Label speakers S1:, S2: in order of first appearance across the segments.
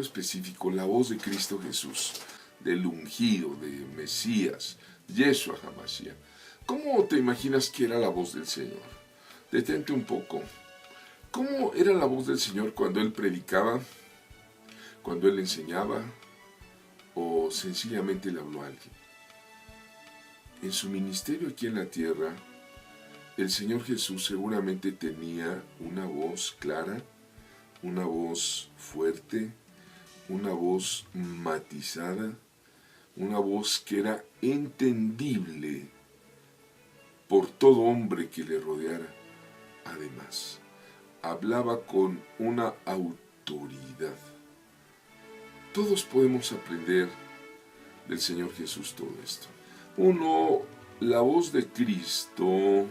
S1: específico, la voz de Cristo Jesús, del ungido, de Mesías, Yeshua HaMashiach. ¿Cómo te imaginas que era la voz del Señor? Detente un poco. ¿Cómo era la voz del Señor cuando Él predicaba, cuando Él enseñaba o sencillamente le habló a alguien? En su ministerio aquí en la tierra, el Señor Jesús seguramente tenía una voz clara, una voz fuerte, una voz matizada, una voz que era entendible por todo hombre que le rodeara. Además, hablaba con una autoridad. Todos podemos aprender del Señor Jesús todo esto. Uno, la voz de Cristo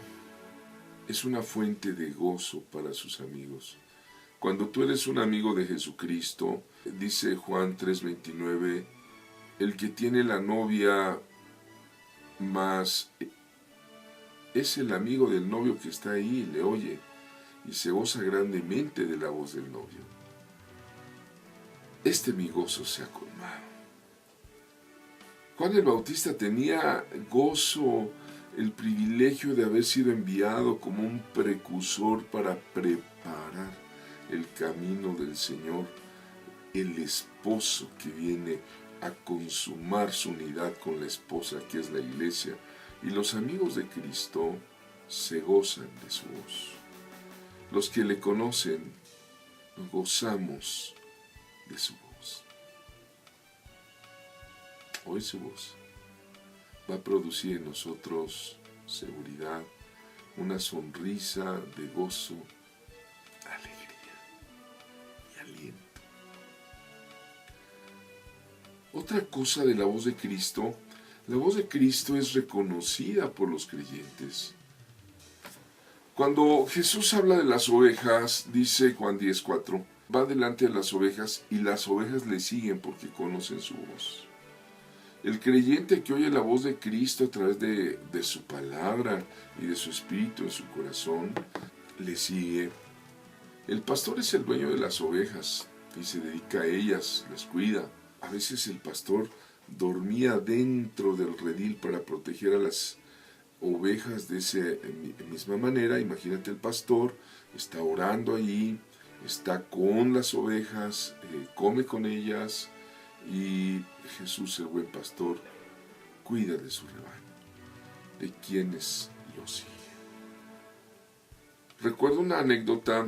S1: es una fuente de gozo para sus amigos. Cuando tú eres un amigo de Jesucristo, dice Juan 3:29, el que tiene la novia más es el amigo del novio que está ahí y le oye y se goza grandemente de la voz del novio. Mi gozo se ha colmado. Juan el Bautista tenía gozo, el privilegio de haber sido enviado como un precursor para preparar el camino del Señor, el esposo que viene a consumar su unidad con la esposa que es la iglesia. Y los amigos de Cristo se gozan de su voz. Los que le conocen, gozamos de su voz. Hoy su voz va a producir en nosotros seguridad, una sonrisa de gozo, alegría y aliento. Otra cosa de la voz de Cristo, la voz de Cristo es reconocida por los creyentes. Cuando Jesús habla de las ovejas, dice Juan 10:4, va delante de las ovejas y las ovejas le siguen porque conocen su voz. El creyente que oye la voz de Cristo a través de su palabra y de su espíritu en su corazón, le sigue. El pastor es el dueño de las ovejas y se dedica a ellas, las cuida. A veces el pastor dormía dentro del redil para proteger a las ovejas de esa misma manera. Imagínate, el pastor está orando allí, está con las ovejas, come con ellas, y Jesús, el buen pastor, cuida de su rebaño, de quienes lo siguen. Recuerdo una anécdota.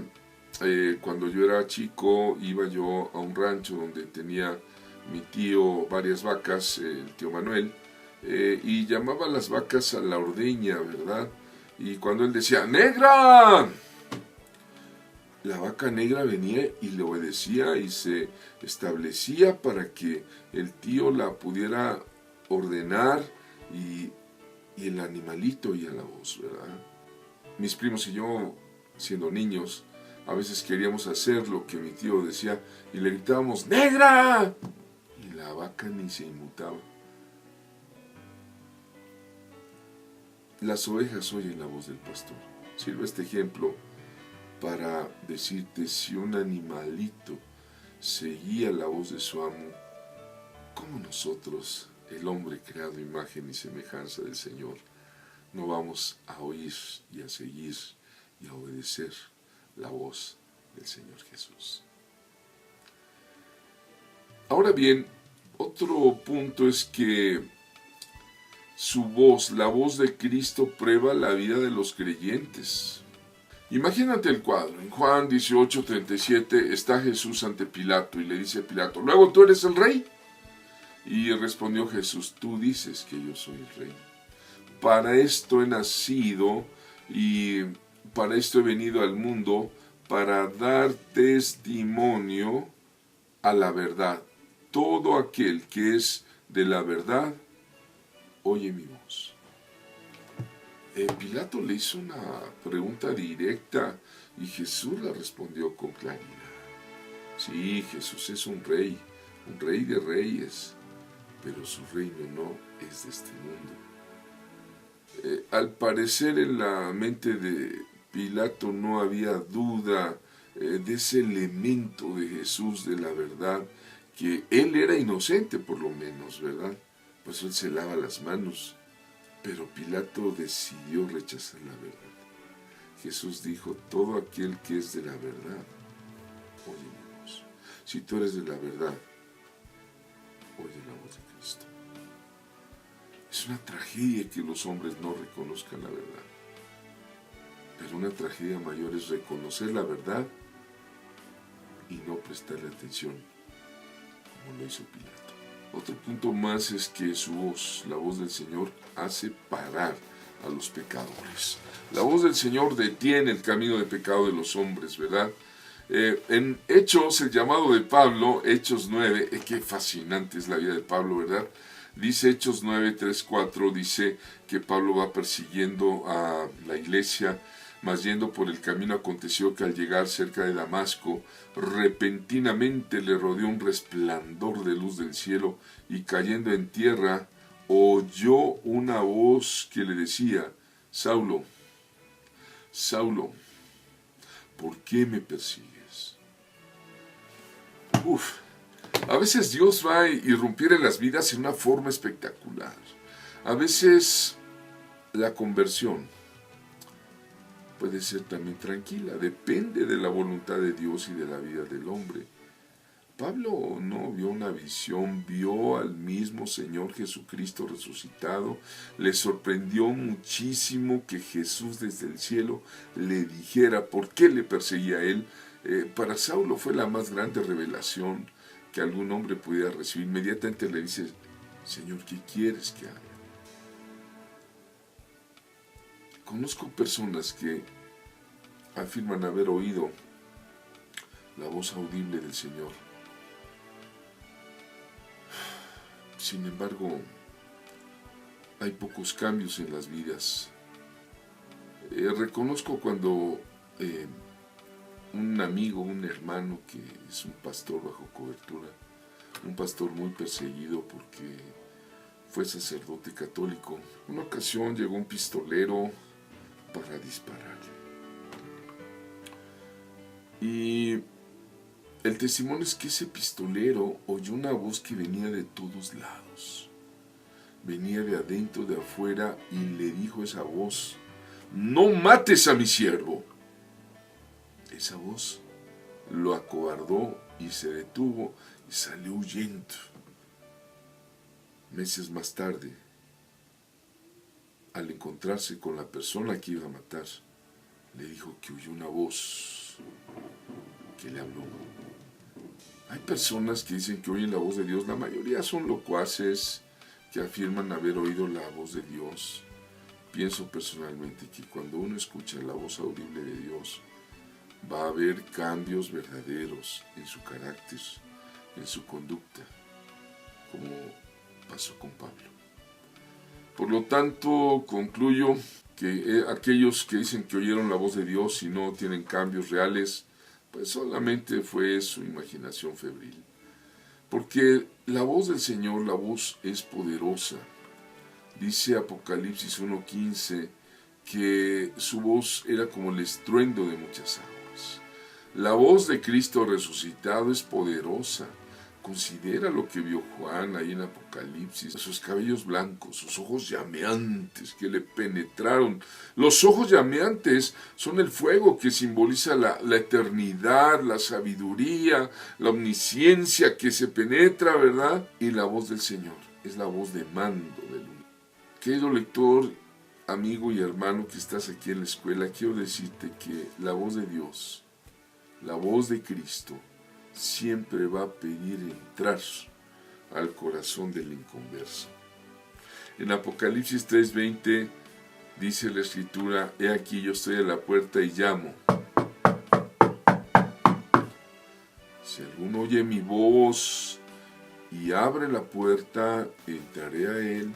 S1: Cuando yo era chico, iba yo a un rancho donde tenía mi tío varias vacas, el tío Manuel, y llamaba a las vacas a la ordeña, ¿verdad? Y cuando él decía, ¡negra!, la vaca negra venía y le obedecía y se establecía para que el tío la pudiera ordenar y el animalito oía la voz, ¿verdad? Mis primos y yo, siendo niños, a veces queríamos hacer lo que mi tío decía y le gritábamos, ¡negra!, y la vaca ni se inmutaba. Las ovejas oyen la voz del pastor. Sirve este ejemplo para decirte, si un animalito seguía la voz de su amo, ¿cómo nosotros, el hombre creado a imagen y semejanza del Señor, no vamos a oír y a seguir y a obedecer la voz del Señor Jesús? Ahora bien, otro punto es que su voz, la voz de Cristo, prueba la vida de los creyentes. Imagínate el cuadro. En Juan 18:37 está Jesús ante Pilato y le dice a Pilato, ¿luego tú eres el rey? Y respondió Jesús, tú dices que yo soy el rey. Para esto he nacido y para esto he venido al mundo, para dar testimonio a la verdad. Todo aquel que es de la verdad, oye mi voz. Pilato le hizo una pregunta directa y Jesús la respondió con claridad. Sí, Jesús es un rey de reyes, pero su reino no es de este mundo. Al parecer en la mente de Pilato no había duda de ese elemento de Jesús, de la verdad, que él era inocente por lo menos, ¿verdad? Pues él se lava las manos, pero Pilato decidió rechazar la verdad. Jesús dijo, todo aquel que es de la verdad, oye mi voz. Si tú eres de la verdad, oye la voz de Cristo. Es una tragedia que los hombres no reconozcan la verdad. Pero una tragedia mayor es reconocer la verdad y no prestarle atención, como lo hizo Pilato. Otro punto más es que su voz, la voz del Señor, hace parar a los pecadores. La voz del Señor detiene el camino de pecado de los hombres, ¿verdad? En Hechos, el llamado de Pablo, Hechos 9, qué fascinante es la vida de Pablo, ¿verdad? Dice Hechos 9, 3, 4, dice que Pablo va persiguiendo a la iglesia, mas yendo por el camino aconteció que al llegar cerca de Damasco, repentinamente le rodeó un resplandor de luz del cielo, y cayendo en tierra, oyó una voz que le decía, Saulo, Saulo, ¿por qué me persigues? A veces Dios va a irrumpir en las vidas en una forma espectacular. A veces la conversión puede ser también tranquila, depende de la voluntad de Dios y de la vida del hombre. Pablo no vio una visión, vio al mismo Señor Jesucristo resucitado. Le sorprendió muchísimo que Jesús desde el cielo le dijera por qué le perseguía a él. Para Saulo fue la más grande revelación que algún hombre pudiera recibir. Inmediatamente le dice, Señor, ¿qué quieres que haga? Conozco personas que afirman haber oído la voz audible del Señor. Sin embargo, hay pocos cambios en las vidas. Reconozco cuando un amigo, un hermano que es un pastor bajo cobertura, un pastor muy perseguido porque fue sacerdote católico. Una ocasión llegó un pistolero para dispararle. Y el testimonio es que ese pistolero oyó una voz que venía de todos lados. Venía de adentro, de afuera, y le dijo esa voz, no mates a mi siervo. Esa voz lo acobardó y se detuvo y salió huyendo. Meses más tarde, al encontrarse con la persona que iba a matar, le dijo que oyó una voz que le habló. Hay personas que dicen que oyen la voz de Dios, la mayoría son locuaces que afirman haber oído la voz de Dios. Pienso personalmente que cuando uno escucha la voz audible de Dios, va a haber cambios verdaderos en su carácter, en su conducta, como pasó con Pablo. Por lo tanto, concluyo que aquellos que dicen que oyeron la voz de Dios y no tienen cambios reales, pues solamente fue su imaginación febril. Porque la voz del Señor, la voz es poderosa. Dice Apocalipsis 1:15 que su voz era como el estruendo de muchas aguas. La voz de Cristo resucitado es poderosa. Considera lo que vio Juan ahí en Apocalipsis, sus cabellos blancos, sus ojos llameantes que le penetraron. Los ojos llameantes son el fuego que simboliza la eternidad, la sabiduría, la omnisciencia que se penetra, ¿verdad? Y la voz del Señor es la voz de mando del uno. Querido lector, amigo y hermano que estás aquí en la escuela, quiero decirte que la voz de Dios, la voz de Cristo, siempre va a pedir entrar al corazón del inconverso. En Apocalipsis 3:20 dice la Escritura, he aquí yo estoy a la puerta y llamo. Si alguno oye mi voz y abre la puerta, entraré a él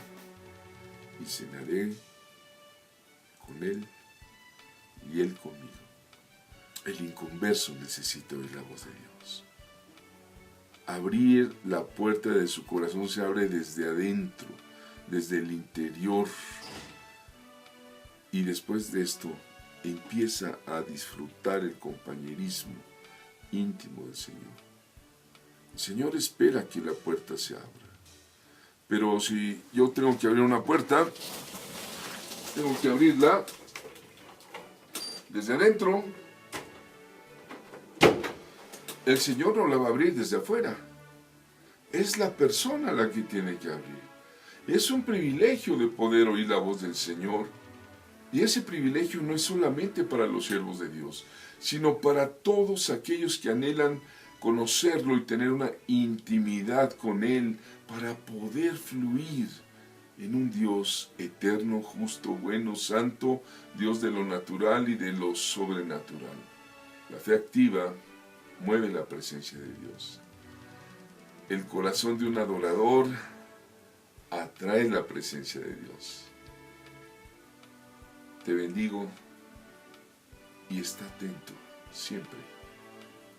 S1: y cenaré con él y él conmigo. El inconverso necesita oír la voz de Dios. Abrir la puerta de su corazón se abre desde adentro, desde el interior. Y después de esto empieza a disfrutar el compañerismo íntimo del Señor. El Señor espera que la puerta se abra. Pero si yo tengo que abrir una puerta, tengo que abrirla desde adentro. El Señor no la va a abrir desde afuera. Es la persona la que tiene que abrir. Es un privilegio de poder oír la voz del Señor. Y ese privilegio no es solamente para los siervos de Dios, sino para todos aquellos que anhelan conocerlo y tener una intimidad con Él para poder fluir en un Dios eterno, justo, bueno, santo, Dios de lo natural y de lo sobrenatural. La fe activa mueve la presencia de Dios. El corazón de un adorador atrae la presencia de Dios. Te bendigo y está atento siempre,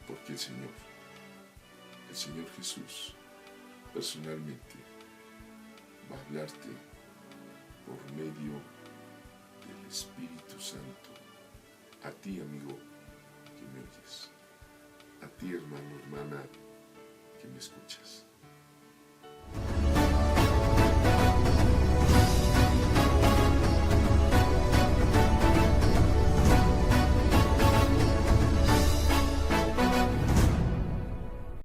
S1: porque el Señor Jesús, personalmente, va a hablarte por medio del Espíritu Santo. A ti, amigo, que me oyes. A ti, hermano, hermana, que me escuchas.